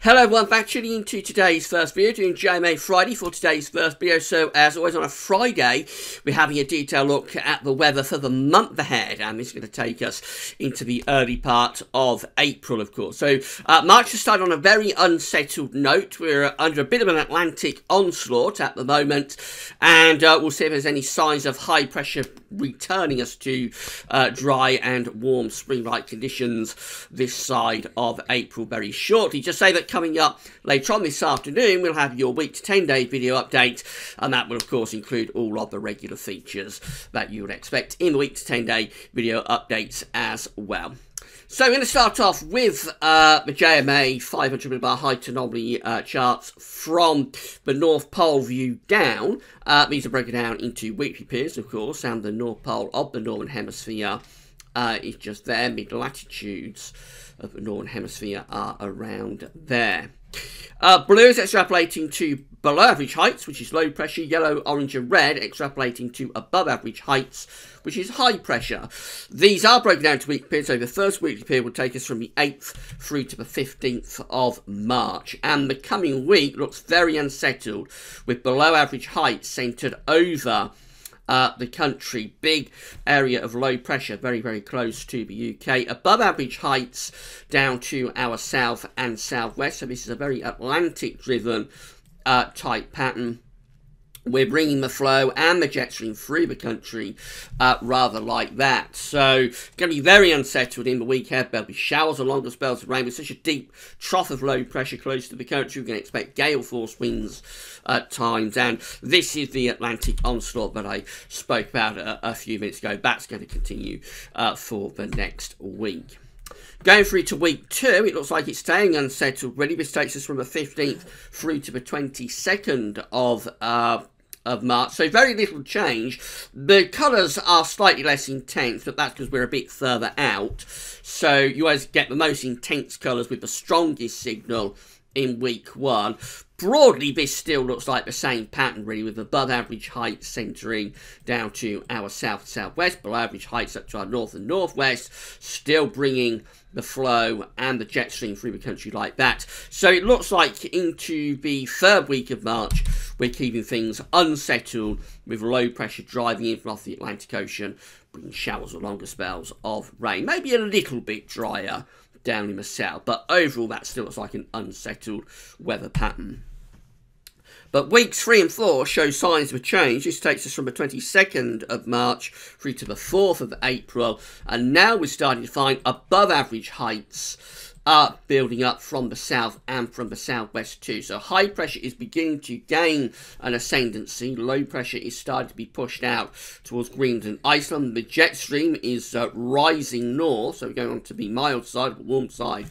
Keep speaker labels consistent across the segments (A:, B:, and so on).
A: Hello everyone, back tuning into today's first video, doing JMA Friday for today's first video. So as always on a Friday, we're having a detailed look at the weather for the month ahead, and this is going to take us into the early part of April, of course. So March has started on a very unsettled note. We're under a bit of an Atlantic onslaught at the moment, and we'll see if there's any signs of high pressure returning us to dry and warm spring-like conditions this side of April very shortly. Just say that coming up later on this afternoon, we'll have your week to 10-day video update, and that will of course include all of the regular features that you would expect in the week to 10-day video updates as well. So we're going to start off with the JMA 500 millibar height anomaly charts from the North Pole view down. These are broken down into weekly periods, of course, and the North Pole of the Northern Hemisphere is just there. Mid-latitudes of the Northern Hemisphere are around there. Blue is extrapolating to below average heights, which is low pressure. Yellow, orange and red extrapolating to above average heights, which is high pressure. These are broken down to weekly periods. So the first weekly period will take us from the 8th through to the 15th of March. And the coming week looks very unsettled, with below average heights centred over the country. Big area of low pressure, very, very close to the UK. Above average heights down to our south and southwest. So this is a very Atlantic-driven type pattern. We're bringing the flow and the jet stream through the country rather like that. So, going to be very unsettled in the week ahead. There'll be showers or longer spells of rain with such a deep trough of low pressure close to the country. We're going to expect gale force winds at times. And this is the Atlantic onslaught that I spoke about a few minutes ago. That's going to continue for the next week. Going through to week 2, it looks like it's staying unsettled really. This takes us from the 15th through to the 22nd of March, so very little change. The colours are slightly less intense, but that's because we're a bit further out. So you always get the most intense colours with the strongest signal in week 1. Broadly, this still looks like the same pattern, really, with above average heights centering down to our south and southwest, below average heights up to our north and northwest, still bringing the flow and the jet stream through the country like that. So it looks like into the third week of March, we're keeping things unsettled with low pressure driving in from off the Atlantic Ocean, bringing showers or longer spells of rain. Maybe a little bit drier down in the south, but overall that still looks like an unsettled weather pattern. But weeks 3 and 4 show signs of a change. This takes us from the 22nd of March through to the 4th of April, and now we're starting to find above average heights building up from the south and from the southwest too. So high pressure is beginning to gain an ascendancy. Low pressure is starting to be pushed out towards Greenland and Iceland. The jet stream is rising north, so we're going on to the mild side, the warm side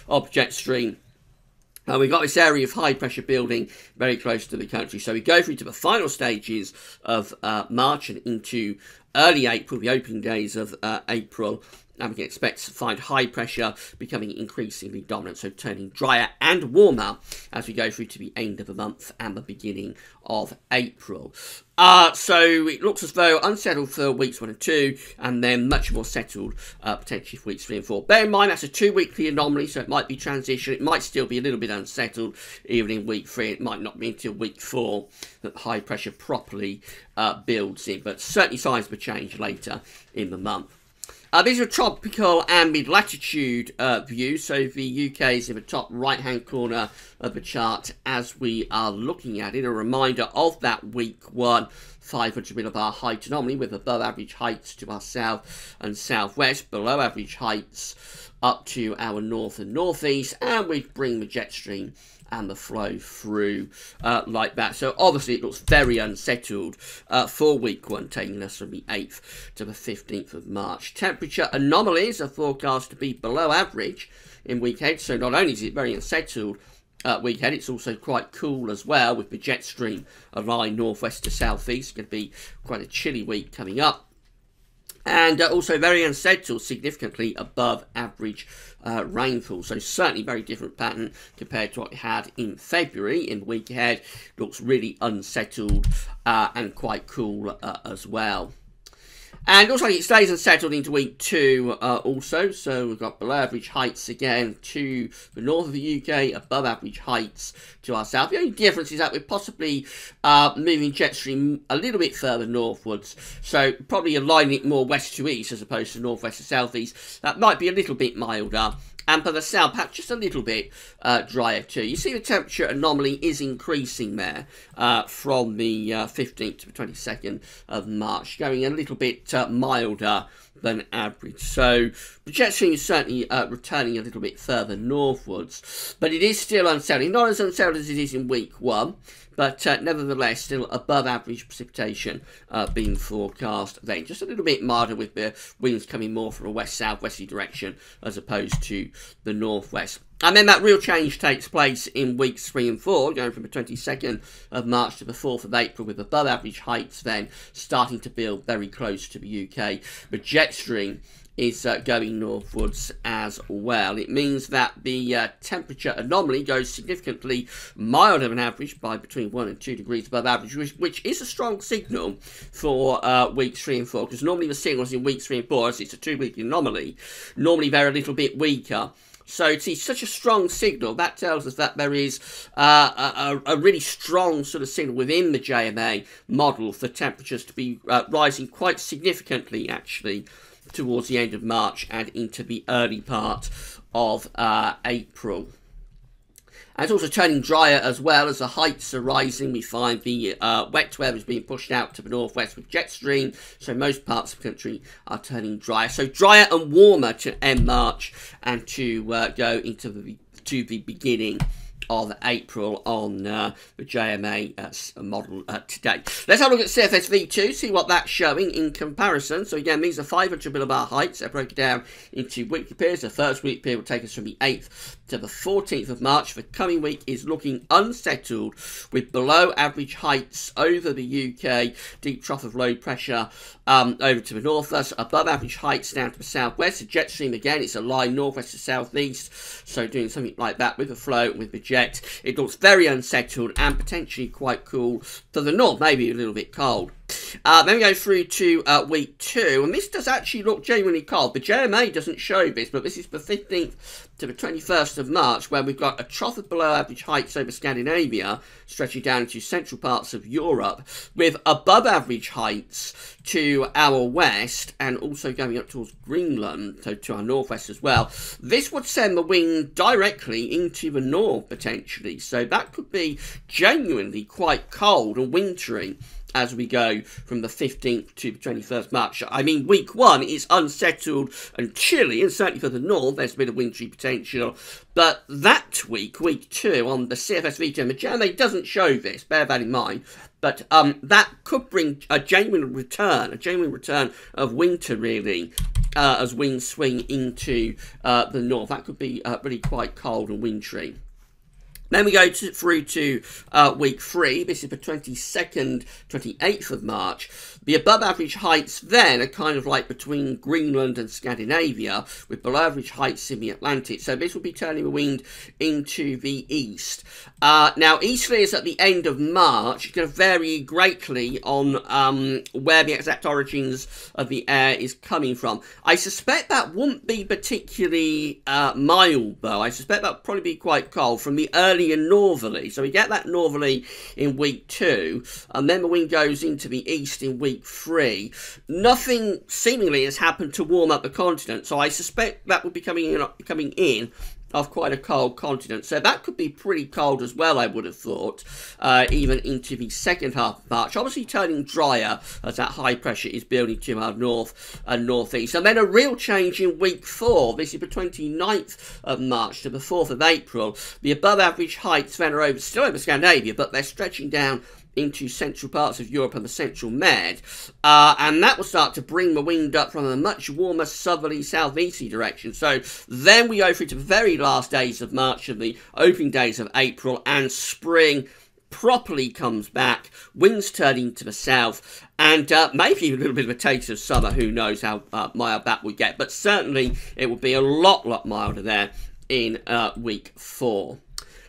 A: of jet stream. We've got this area of high pressure building very close to the country. So we go through to the final stages of March and into early April, the opening days of April. And we can expect to find high pressure becoming increasingly dominant, so turning drier and warmer as we go through to the end of the month and the beginning of April. So it looks as though unsettled for weeks 1 and 2, and then much more settled potentially for weeks 3 and 4. Bear in mind that's a 2-weekly anomaly, so it might be transition. It might still be a little bit unsettled even in week 3. It might not be until week 4 that high pressure properly builds in, but certainly signs of a change later in the month. These are tropical and mid-latitude views, so the UK is in the top right-hand corner of the chart as we are looking at it. A reminder of that week 1 500 millibar height anomaly with above average heights to our south and southwest, below average heights up to our north and northeast, and we bring the jet stream and the flow through like that. So obviously it looks very unsettled for week 1, taking us from the 8th to the 15th of March. Temperature anomalies are forecast to be below average in week ahead, so not only is it very unsettled week ahead, it's also quite cool as well, with the jet stream lying northwest to southeast. It's going to be quite a chilly week coming up. And also very unsettled, significantly above average rainfall. So certainly very different pattern compared to what we had in February. In the week ahead, looks really unsettled and quite cool as well. And also it stays unsettled into week 2 also. So we've got below average heights again to the north of the UK, above average heights to our south. The only difference is that we're possibly moving jet stream a little bit further northwards. So probably aligning it more west to east as opposed to northwest to southeast. That might be a little bit milder. And for the south patch, just a little bit drier too. You see the temperature anomaly is increasing there from the 15th to the 22nd of March, going a little bit milder than average. So the jet stream is certainly returning a little bit further northwards, but it is still unsettled. Not as unsettled as it is in week 1, but nevertheless still above average precipitation being forecast then. Just a little bit milder with the winds coming more from a west-southwesterly direction as opposed to the northwest. And then that real change takes place in weeks 3 and 4, going from the 22nd of March to the 4th of April, with above average heights then starting to build very close to the UK. The jet stream is going northwards as well. It means that the temperature anomaly goes significantly milder than average by between 1 and 2 degrees above average, which is a strong signal for weeks 3 and 4, because normally the signals in weeks 3 and 4, as it's a 2-week anomaly, normally they're a little bit weaker. So to see such a strong signal, that tells us that there is a really strong sort of signal within the JMA model for temperatures to be rising quite significantly, actually, towards the end of March and into the early part of April. And it's also turning drier as well as the heights are rising. We find the wet weather is being pushed out to the northwest with jet stream, so most parts of the country are turning drier. So drier and warmer to end March and to go into the beginning of April on the JMA model today. Let's have a look at CFS V2, see what that's showing in comparison. So again, these are 500 millibar heights. They're broken down into weekly periods. The first week period will take us from the 8th to the 14th of March. The coming week is looking unsettled with below average heights over the UK, deep trough of low pressure over to the north, thus above average heights down to the southwest. The jet stream again, it's a line northwest to southeast, so doing something like that with the flow, with the jet. It looks very unsettled and potentially quite cool to the north, maybe a little bit cold. Then we go through to week 2, and this does actually look genuinely cold. The JMA doesn't show this, but this is the 15th to the 21st of March, where we've got a trough of below average heights over Scandinavia, stretching down into central parts of Europe, with above average heights to our west, and also going up towards Greenland, so to our northwest as well. This would send the wind directly into the north, potentially, so that could be genuinely quite cold and wintry as we go from the 15th to the 21st March. I mean, week 1 is unsettled and chilly, and certainly for the north, there's a bit of wintry potential. But that week, week 2, on the CFS V2, and the JMA doesn't show this, bear that in mind, but that could bring a genuine return of winter, really, as winds swing into the north. That could be really quite cold and wintry. Then we go through to week 3. This is the 22nd, 28th of March. The above average heights then are kind of like between Greenland and Scandinavia, with below average heights in the Atlantic. So this will be turning the wind into the east. Now, easterlies at the end of March. It's going to vary greatly on where the exact origins of the air is coming from. I suspect that won't be particularly mild, though. I suspect that will probably be quite cold from the early and northerly. So we get that northerly in week 2, and then the wind goes into the east in week 3. Nothing seemingly has happened to warm up the continent, so I suspect that will be coming in of quite a cold continent. So that could be pretty cold as well, I would have thought, even into the second half of March. Obviously turning drier as that high pressure is building to our north and northeast. And then a real change in week 4. This is the 29th of March to the 4th of April. The above average heights then are still over Scandinavia, but they're stretching down into central parts of Europe and the central Med, and that will start to bring the wind up from a much warmer southerly southeasterly direction. So then we go through to the very last days of March and the opening days of April, and spring properly comes back, winds turning to the south, and maybe a little bit of a taste of summer. Who knows how mild that will get, but certainly it will be a lot milder there in week 4.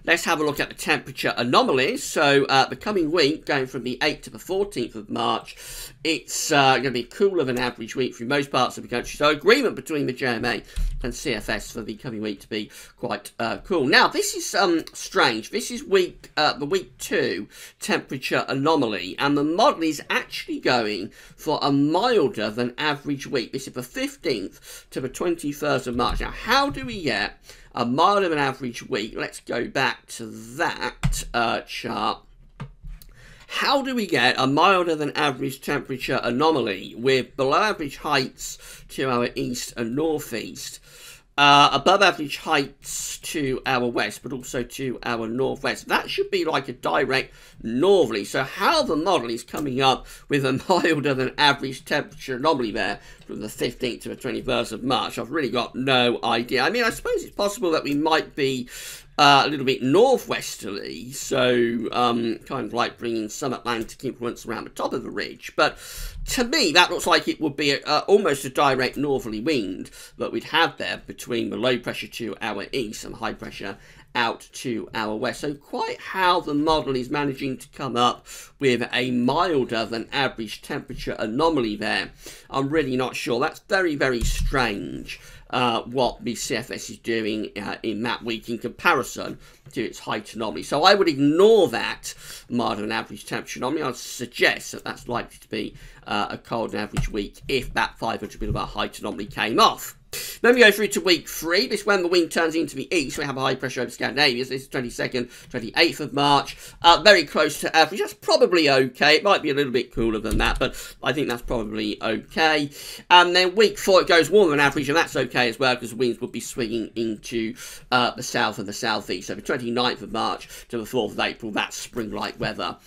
A: let's have a look at the temperature anomalies. So the coming week, going from the 8th to the 14th of March, it's going to be cooler than average week through most parts of the country. So agreement between the JMA and CFS for the coming week to be quite cool. Now, this is strange. This is the week 2 temperature anomaly, and the model is actually going for a milder than average week. This is the 15th to the 21st of March. Now, how do we get a milder than average week? Let's go back to that chart. How do we get a milder than average temperature anomaly with below average heights to our east and northeast, above average heights to our west, but also to our northwest? That should be like a direct northerly. So how the model is coming up with a milder than average temperature anomaly there from the 15th to the 21st of March, I've really got no idea. I mean, I suppose it's possible that we might be a little bit northwesterly, so kind of like bringing some Atlantic influence around the top of the ridge. But to me, that looks like it would be almost a direct northerly wind that we'd have there between the low pressure to our east and high pressure out to our west. So quite how the model is managing to come up with a milder than average temperature anomaly there, I'm really not sure. That's very, very strange. What the CFS is doing in that week in comparison to its height anomaly. So I would ignore that milder than average temperature anomaly. I'd suggest that that's likely to be a cold than average week if that 500 millibar height anomaly came off. Then we go through to week 3. This is when the wind turns into the east. We have a high pressure over Scandinavia. This is 22nd, 28th of March. Very close to average. That's probably okay. It might be a little bit cooler than that, but I think that's probably okay. And then week 4, it goes warmer than average, and that's okay as well because the winds would be swinging into the south and the southeast. So the 29th of March to the 4th of April, that's spring-like weather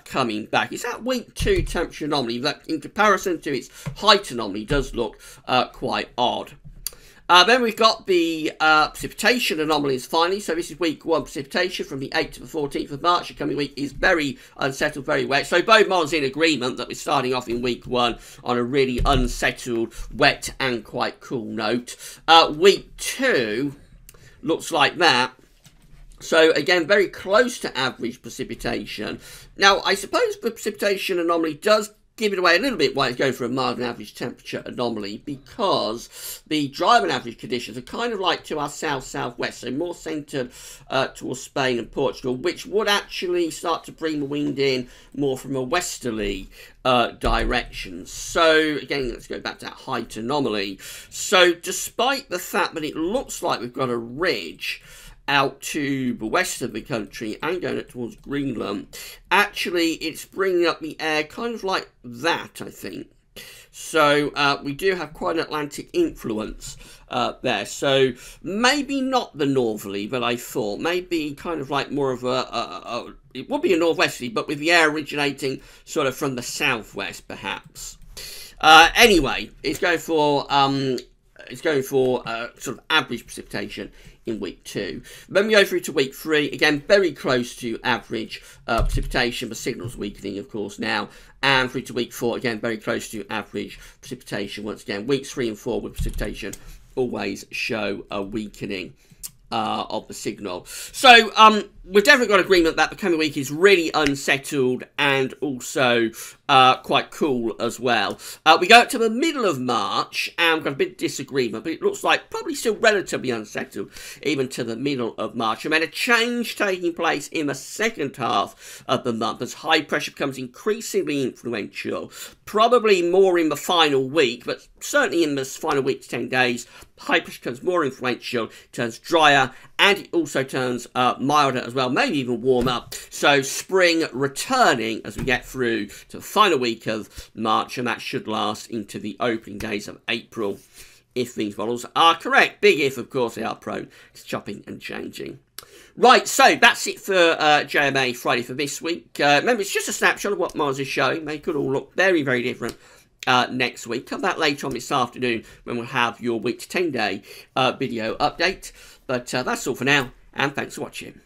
A: coming back. It's that week 2 temperature anomaly that, in comparison to its height anomaly, does look quite odd. Then we've got the precipitation anomalies finally. So this is week 1 precipitation from the 8th to the 14th of March. The coming week is very unsettled, very wet. So both models in agreement that we're starting off in week 1 on a really unsettled, wet and quite cool note. Week 2 looks like that. So again, very close to average precipitation. Now, I suppose the precipitation anomaly does give it away a little bit why it's going for a mild and average temperature anomaly, because the dry and average conditions are kind of like to our south-southwest, so more centred towards Spain and Portugal, which would actually start to bring the wind in more from a westerly direction. So again, let's go back to that height anomaly. So despite the fact that it looks like we've got a ridge out to the west of the country and going up towards Greenland, actually it's bringing up the air kind of like that, I think. So we do have quite an Atlantic influence there. So maybe not the northerly, but I thought maybe kind of like more of it would be a northwesterly, but with the air originating sort of from the southwest, perhaps. Anyway, it's going for sort of average precipitation in week 2. Then we go through to week 3, again very close to average precipitation, the signal's weakening of course now, and through to week 4, again very close to average precipitation once again. Weeks 3 and 4 with precipitation always show a weakening of the signal. So we've definitely got agreement that the coming week is really unsettled and also quite cool as well. We go up to the middle of March and we've got a bit of disagreement, but it looks like probably still relatively unsettled even to the middle of March. And then a change taking place in the second half of the month as high pressure becomes increasingly influential, probably more in the final week, but certainly in this final week to 10 days, high pressure becomes more influential, turns drier, and it also turns milder as well, maybe even warmer. So spring returning as we get through to the final week of March, and that should last into the opening days of April, if these models are correct. Big if, of course, they are prone to chopping and changing. Right, so that's it for JMA Friday for this week. Remember, it's just a snapshot of what models are showing. They could all look very, very different next week. Come back later on this afternoon when we'll have your week to 10 day video update. But that's all for now, and thanks for watching.